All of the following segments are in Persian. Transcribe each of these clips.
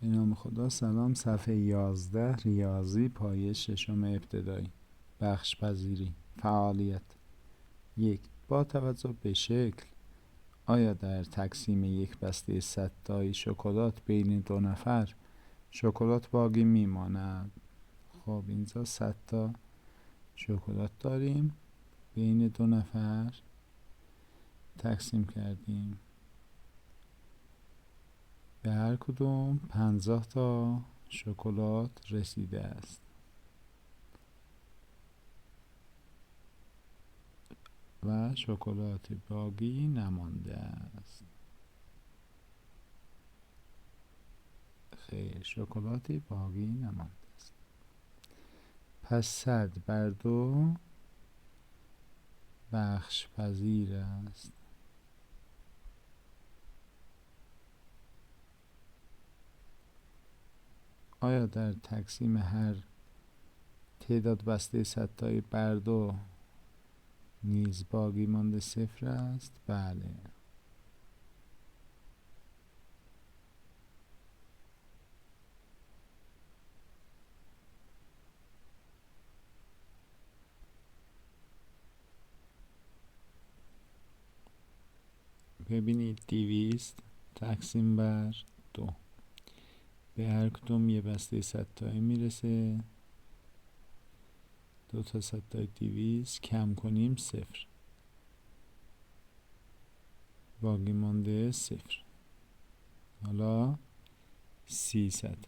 به نام خدا. سلام. صفحه 11 ریاضی پایه ششم ابتدایی. بخش پذیری. فعالیت 1. با توجه به شکل آیا در تقسیم یک بسته 100 تایی شکلات بین دو نفر شکلات باقی میماند؟ خب اینجا 100 تا شکلات داریم، بین دو نفر تقسیم کردیم، به هر کدوم 50 تا شکلات رسیده است. و شکلات باقی نمانده است. خیر، شکلاتی باقی نمانده است. پس 100 بر 2 بخش پذیر است. آیا در تقسیم هر تعداد بسته 100 تایی بر 2 نیز باقی مانده 0 است؟ بله. ببینید 200 تقسیم بر 2 به هر کدوم یه بسته 100 تایی میرسه. 2 تا 100 تای 200 کم کنیم 0، باقی مانده 0. حالا 300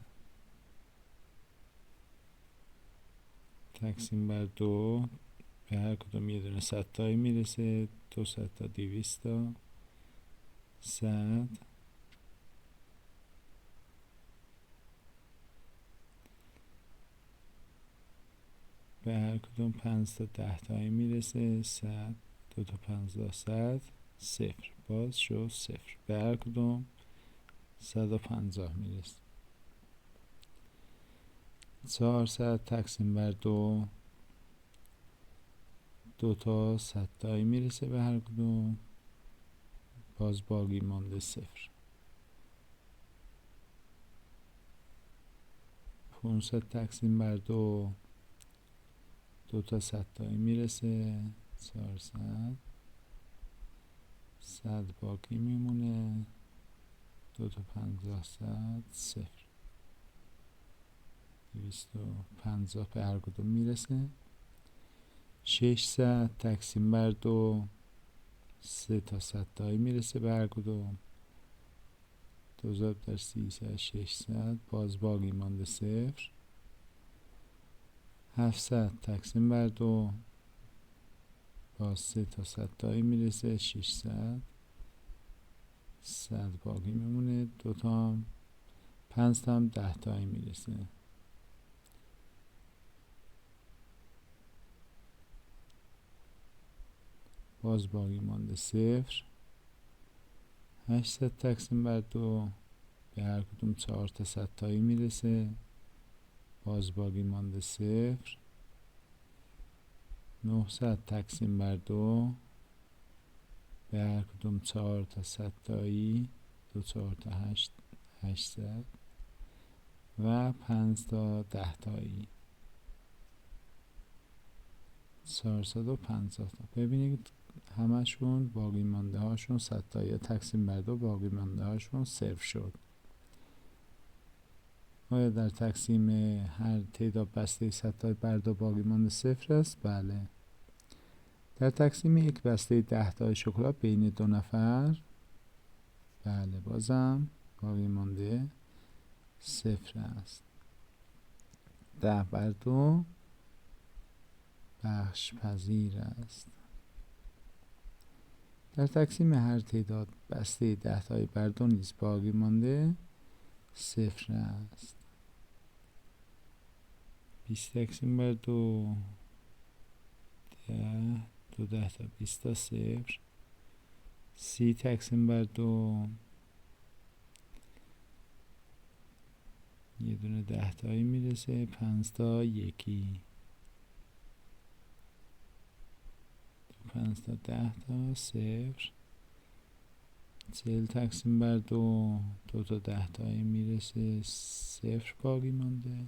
تقسیم بر 2 به هر کدوم یه دونه 100 تایی میرسه. 200 تا 200 تا 100 به هر کدوم 5 تا 10 تایی میرسه. 100 2 تا 50 100 0، باز شد 0. به هر کدوم 150 میرسه. 400 تقسیم بر 2 2 تا 100 تایی میرسه به هر کدوم، باز باقی مانده 0. 500 تقسیم بر 2 2 تا 100 تایی میرسه. 400 100 باقی میمونه. 2 تا 50 100 0. 250 به هر کدوم میرسه. 600 تقسیم بر 2 3 تا 100 تایی میرسه به هر کدوم. 2000 در 300 600، باز باقی مانده 0. 700 تقسیم بر 2 باز 3 تا 100 تایی میرسه. 600 100 باقی میمونه. 2 تا 5 تا هم 10 تایی میرسه. باز باقی مانده 0. 800 تقسیم بر 2 به هر کدوم 4 تا 100 تایی میرسه. باز باقی مانده 0. 900 تقسیم بر 2 به هر کدوم 4 تا 100 تایی. 2 4 تا 8 800 و 5 تا 10 تایی. 450 تا. ببینید همشون باقی مانده هاشون 100 تایی تقسیم بر 2 باقی مانده هاشون 0 شد. آیا در تقسیم هر تعداد بسته 100 تایی بر 2 باقی مانده 0 است؟ بله. در تقسیم یک بسته 10 تای شکلات بین دو نفر، بله، بازم باقی مانده 0 است. 10 بر 2 بخش پذیر است. در تقسیم هر تعداد بسته 10 تای بر 2 نیز باقی مانده 0 است. 20 تقسیم بر 2 10 2 10 تا 20 تا 0. 30 تقسیم بر 2 یه دونه 10 تایی میرسه. 5 تا یکی. 5 تا 10 تا 0. 40 تقسیم بر 2 تا 10 تایی میرسه 0 باقی مانده.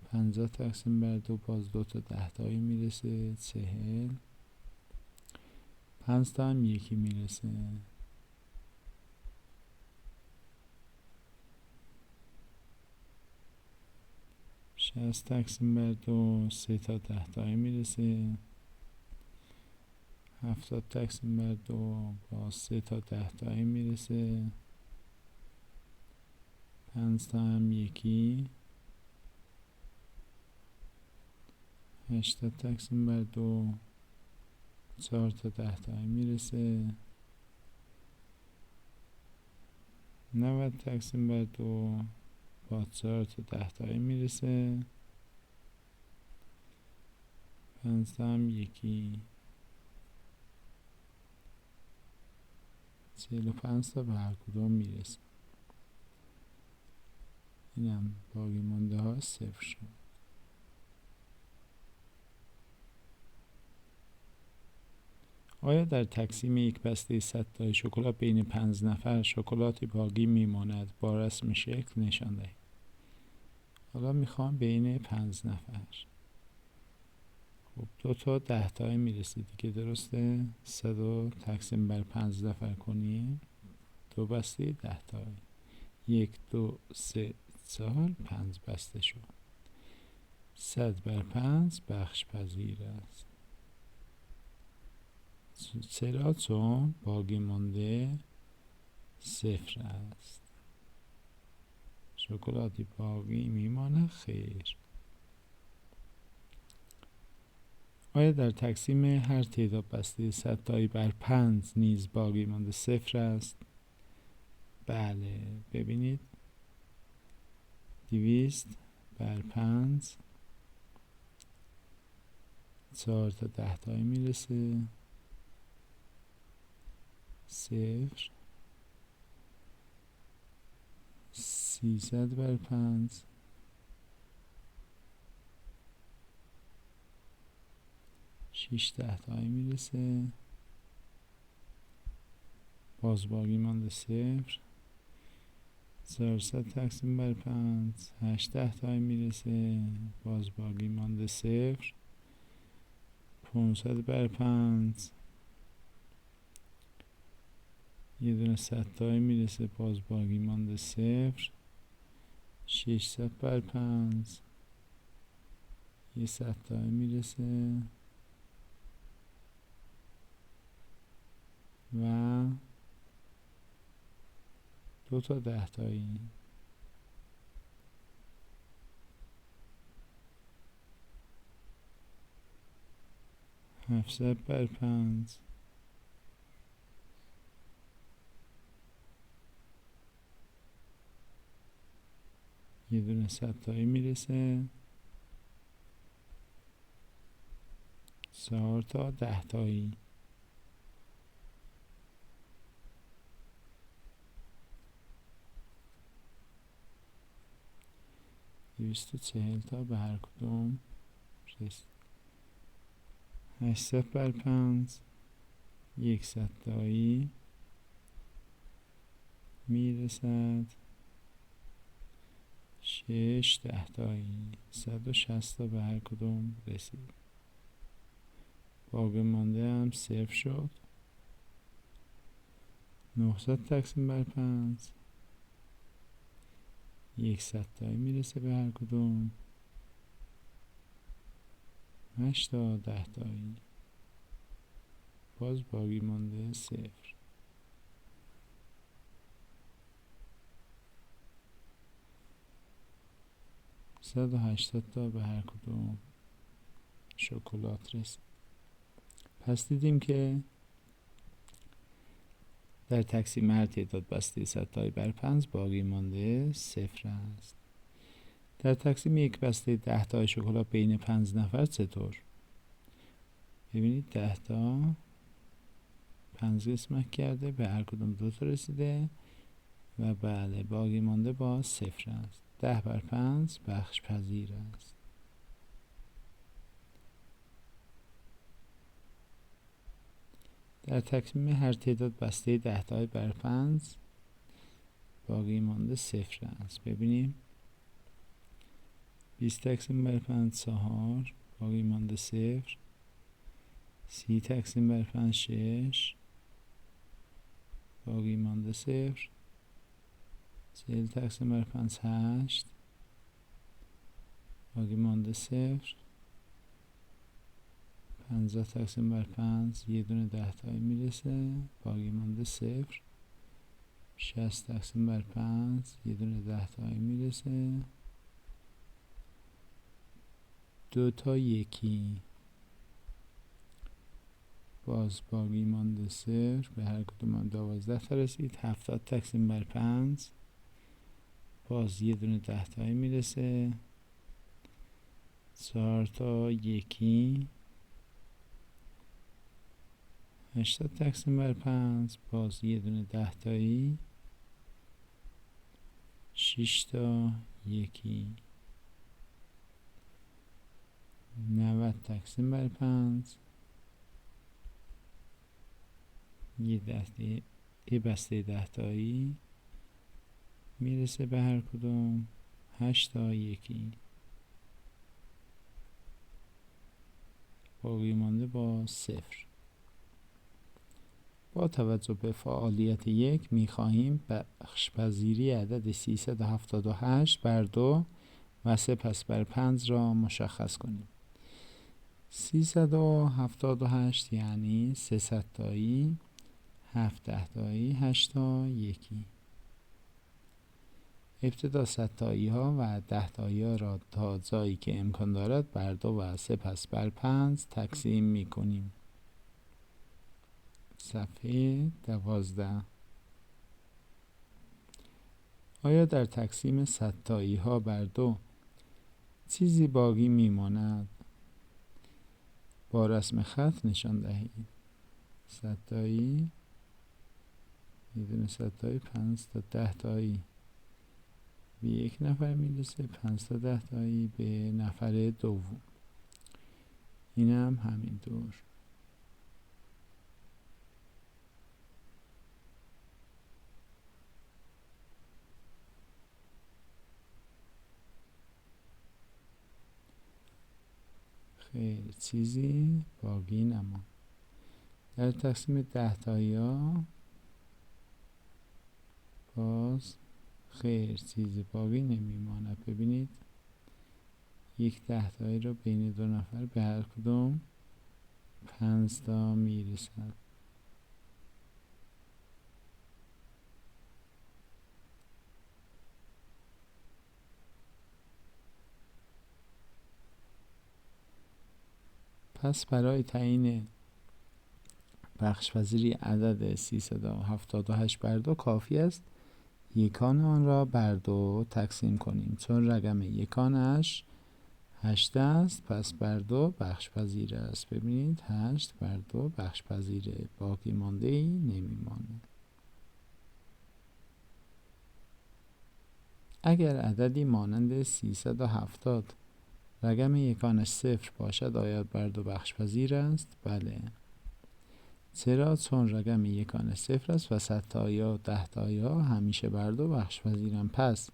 50 تقسیم بر 2 باز 2 تا 10 تایی میرسه 40. 5 تا هم یکی میرسه. 60 تقسیم بر 2 3 تا 10 تایی میرسه. 70 تقسیم بر 2 با 3 تا 10 تایی میرسه. 5 تا هم یکی. 80 تقسیم بر 2 4 تا 10 تایی میرسه. 90 تقسیم بر 2 با 4 تا 10 تایی میرسه. 5 تا هم یکی. 45 تا به هر کدوم میرسه. اینم باقی مانده ها 0 شد. آیا در تقسیم یک بسته 100 تای شکلات بین 5 نفر شکلاتی باقی میماند؟ با رسم شکل نشان دهید. حالا میخوام بین 5 نفر. خب 2 تا 10 تایی میرسه دیگه، درسته؟ 100 تقسیم بر 5 نفر کنیم 2 بسته 10 تایی. 1 2 3 4 5 بسته شد. 100 بر 5 بخش پذیر است. چرا؟ چون باقی مانده 0 است. شکلاتی باقی میمانه؟ خیر. آیا در تقسیم هر تعداد بسته 100 تایی بر 5 نیز باقی مانده 0 است؟ بله، ببینید 200 بر 5 4 تا 10 تایی میرسه 0. 300 بر 5 6 10 تایی میرسه باز باقی مانده 0. 400 تقسیم بر 5 8 10 تایی میرسه باز باقی مانده 0. 500 بر 5 یه دونه 100 تایی میرسه باز باقی مانده 0. 600 بر 5 یه 100 تایی میرسه و 2 تا 10 تایی. 700 بر 5 یه دونه 100 تایی میرسه 4 تا 10 تایی. 240 تا به هر کدوم رسید. 800 بر 5 100 تایی میرسد 6 10 تایی. 160 تا به هر کدوم رسید. باقی مانده هم 0 شد. 900 تقسیم بر 5 100 تایی میرسه به هر کدوم 8 تا 10 تایی. باز باقی مانده 0. 180 تا به هر کدوم شکلات رسید. پس دیدیم که در تقسیم هر تعداد بسته 100 تایی بر 5 باقی مانده 0 است. در تقسیم یک بسته 10 تای شکلات بین 5 نفر چطور؟ ببینید 10 تا 5 قسمت کرده به هر کدوم 2 تا رسیده و بله باقی مانده با 0 است. 10 بر 5 بخش پذیر است. در تکمیم هر تعداد بسته 10 تایی بر 5 باقی مانده 0 است. ببینیم 20 تقسیم بر 5 4 باقی مانده 0. 30 تقسیم بر 5 6 باقی مانده 0. 40 تقسیم بر 5 8 باقی مانده 0. 50 تقسیم بر 5 یه دونه 10 تایی میرسه باقی مانده 0. 60 تقسیم بر 5 یه دونه 10 تایی میرسه 2 تا یکی باز باقی مانده 0. به هر کدوم 12 تا رسید. 70 تقسیم بر 5 باز یه دونه 10 تایی میرسه 4 تا یکی. 80 تقسیم بر 5 باز یه دونه 10 تایی 6 تا یکی. 90 تقسیم بر 5 یه بسته 10 تایی میرسه به هر کدوم 8 تا یکی. باقی مانده با 0. با توجه به فعالیت 1 می‌خواهیم بخش‌پذیری عدد 378 بر 2 و سپس بر 5 را مشخص کنیم. 378 یعنی 300 تایی 7 تایی 8 تا یکی. ابتدا 100 تایی ها و 10 تایی ها را تا جایی که امکان دارد بر 2 و سپس بر 5 تقسیم می کنیم. صفحه 12. آیا در تقسیم 100 تایی ها بر 2 چیزی باقی می ماند؟ با رسم خط نشان دهید. 100 تایی یه دونه 100 تایی 5 تا 10 تایی به یک نفر میرسه 5 تا 10 تایی به نفر دوم. این هم همینطور. خیلی چیزی باقی نماند. در تقسیم 10 تایی ها باز خیر چیزی باقی نمیماند. ببینید یک 10 تایی رو بین دو نفر به هر کدوم 5 تا میرسد. پس برای تعیین بخش‌پذیری عدد 378 بر 2 کافی است یکان آن را بر 2 تقسیم کنیم. چون رقم یکانش 8 است پس بر 2 بخش‌پذیر است. ببینید 8 بر 2 بخش‌پذیره. باقی مانده ای نمیمانه. اگر عددی مانند 370 رقم یکانش 0 باشد آیا بر 2 بخش‌پذیر است؟ بله. چرا؟ چون رقم یکانش 0 است و 100 تایی ها و 10 تایی ها همیشه بر 2 بخش‌پذیرند. پس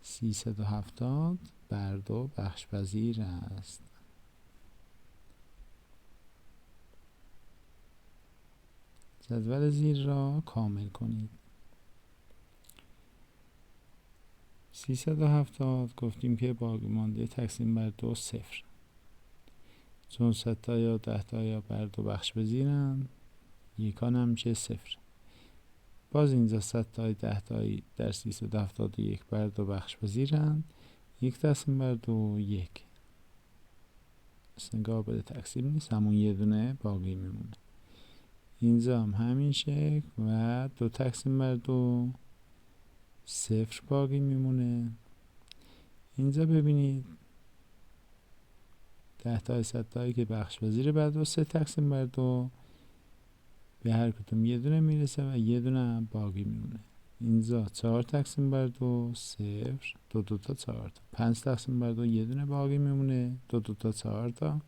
370 بر 2 بخش‌پذیر است. جدول زیر را کامل کنید. 370 گفتیم که باقی مانده تقسیم بر 2 0. چون 100 تایی و 10 تایی بر 2 بخش‌پذیرند یکان هم چه 0. باز اینجا 100 تایی 10 تایی در 371 بر 2 بخش‌پذیرند. یک تقسیم بر 2 1. اصلا قابل تقسیم نیست. همون یه دونه باقی میمونه. اینجا هم همین شکل و 2 تقسیم بر 2 0 باقی میمونه. اینجا ببینید 10 تایی 100 تایی که بخش‌پذیر بر 2 3 تقسیم بر 2 به هر کدوم یه دونه میرسه و یه دونه باقی میمونه. اینجا 4 تقسیم بر 2 0 2 تا 4 تا. 5 تقسیم بر 2 یه دونه باقی میمونه 2 تا 4 تا.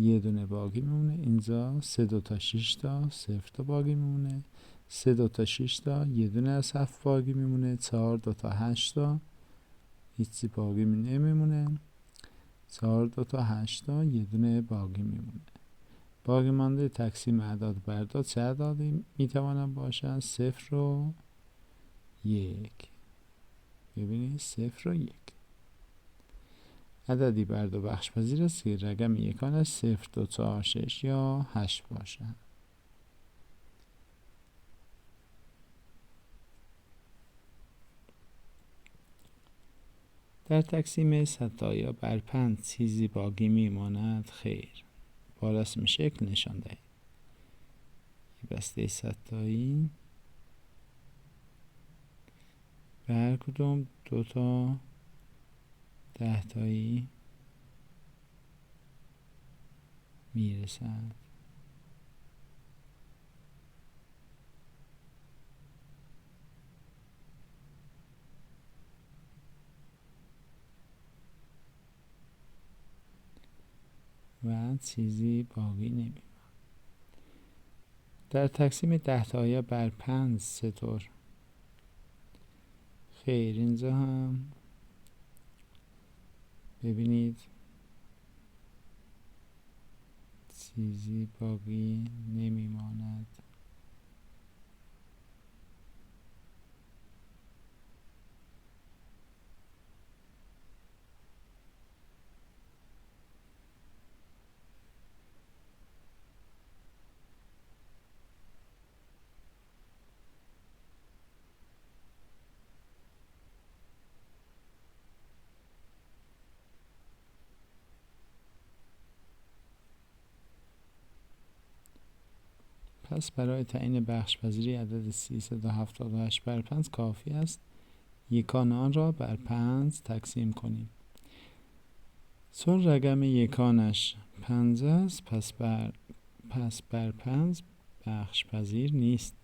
یه دونه باقی میمونه. اینجا 3 2 تا 6 تا 0 تا باقی میمونه. 3 2 تا 6 تا یه دونه از 7 باقی میمونه. 4 2 تا 8 تا هیچی باقی نمیمونه. 4 2 تا 8 تا یه دونه باقی میمونه. باقی مانده تقسیم اعداد بر اعداد چه اعدادی میتوانن باشن؟ 0 و 1. ببینید 0 و 1 عددی بر دو بخش پذیر است که رقم یکانش 0 2 4 6 یا 8 باشند. در تقسیم ستایا بر 5 چیزی باقی میماند؟ خیر. با رسم شکل نشان دهید. بسته ستایی به هر کدوم 2 تا 10 تایی میرسد. و چیزی باقی نمیماند. در تقسیم 10 تایی بر 5 چطور؟ خیر، اینجا هم ببینید چیزی باقی نمیماند. پس برای تعیین بخش پذیری عدد 378 بر 5 کافی است یکان آن را بر 5 تقسیم کنیم. چون رقم یکانش 5 است پس بر 5 بخش پذیر نیست.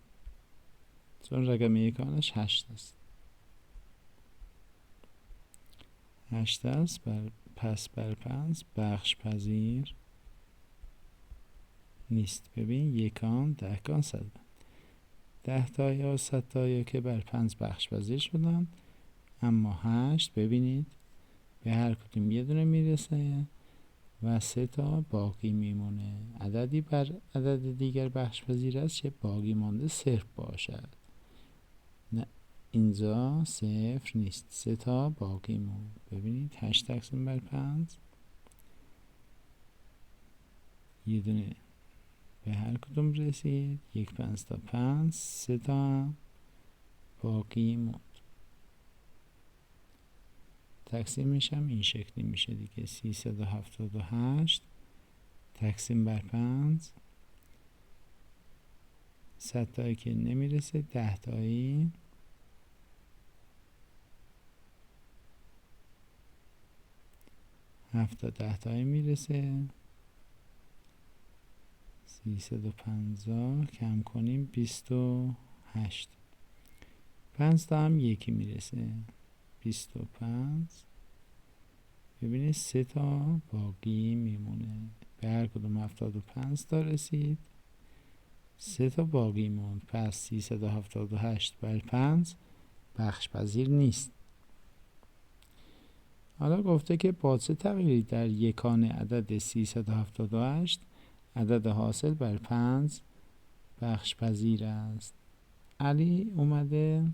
چون رقم یکانش 8 است. 8 است پس بر 5 بخش پذیر نیست. ببین یکان 10 کان 100 10 تا یا 100 تا که بر 5 بخش پذیر شدن، اما 8 ببینید به هر کدوم یه دونه میرسه و 3 تا باقی میمونه. عددی بر عدد دیگر بخش پذیر است که باقی مانده 0 باشد. نه، اینجا 0 نیست، 3 تا باقی موند. ببینید 8 تقسیم بر 5 یه دونه به هر کدوم رسید. 1 5 تا 5 3 تا باقی موند. تقسیمش هم این شکلی میشه دیگه. 378 تقسیم بر 5 100 تایی که نمیرسه، 10 تایی 7 تا 10 تایی میرسه. 350 کم کنیم 28. 5 تا هم یکی میرسه 25. ببینید 3 تا باقی میمونه. به هر کدوم 75 تا رسید، 3 تا باقی موند. پس 378 بر 5 بخش پذیر نیست. حالا گفته که با چه تغییری در یکان عدد 378 عدد حاصل بر 5 بخش پذیر است. علی اومده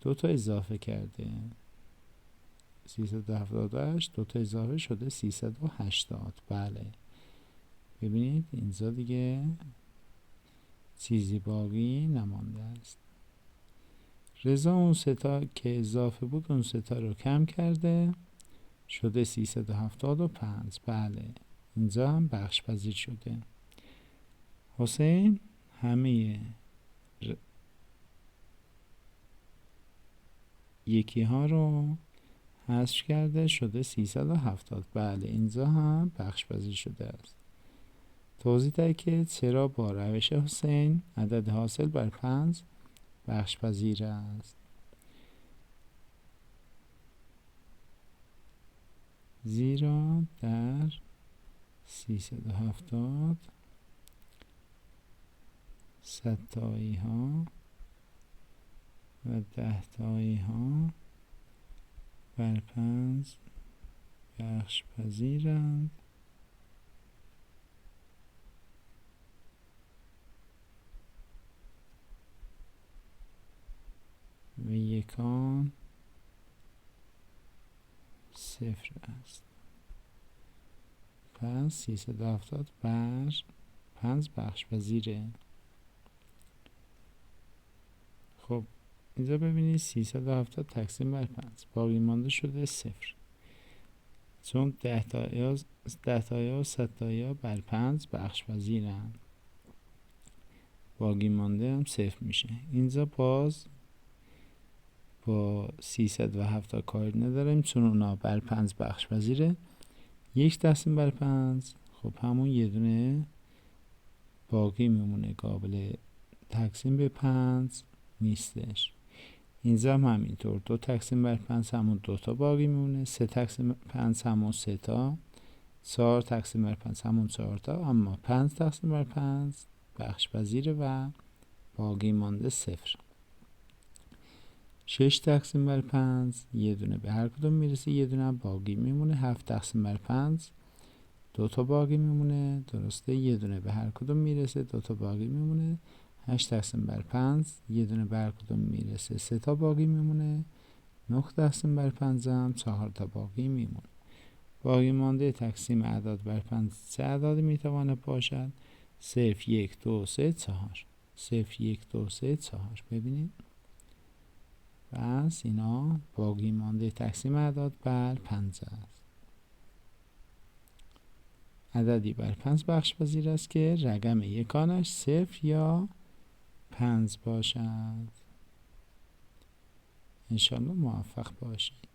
2 تا اضافه کرده. 378 2 تا اضافه شده 380. بله، ببینید اینجا دیگه چیزی باقی نمانده است. رضا اون 3 تا که اضافه بود اون 3 تا رو کم کرده شده 375. بله، اینجا هم بخش پذیر شده. حسین همه یکی ها رو حذف کرده شده 370. بله، اینجا هم بخش پذیر شده است. توضیح دهید که چرا با روش حسین عدد حاصل بر 5 بخش پذیر است. زیرا در 370 100 تایی ها و 10 تایی ها بر 5 بخش پذیرند و یکان صفر است. پس 370 بر 5 بخش پذیره. خب اینجا ببینید 370 تقسیم بر 5 باقی مانده شده 0، چون 10 تایی و 100 تایی بر 5 بخش پذیرن، باقی مانده هم 0 میشه. اینجا باز با 370 کاری نداریم چون اونا بر 5 بخش پذیره. 1 تقسیم بر 5 خب همون یه دونه باقی میمونه، قابل تقسیم به 5 نیستش. اینجا هم همینطور 2 تقسیم بر 5 همون 2 تا باقی میمونه، 3 تقسیم بر 5 همون 3 تا، 4 تقسیم بر 5 همون 4 تا، اما 5 تقسیم بر 5 بخش پذیره و باقی مانده 0. 6 تقسیم بر 5 یه دونه به هر کدوم میرسه، یه دونه باقی میمونه. 7 تقسیم بر 5 2 تا باقی میمونه، درسته، یه دونه به هر کدوم میرسه، 2 تا باقی میمونه. 8 تقسیم بر 5 یه دونه به هر کدوم میرسه، 3 تا باقی میمونه. 9 تقسیم بر 5 هم 4 تا باقی میمونه. باقی مانده تقسیم اعداد بر 5 چه اعدادی میتواند باشد؟ 0 1 2 3 4. 0 1 2 3 4 ببینید. پس اینا باقی مانده تقسیم اعداد بر 5 است. عددی بر 5 بخش پذیر است که رقم یکانش 0 یا 5 باشد. انشالله موفق باشید.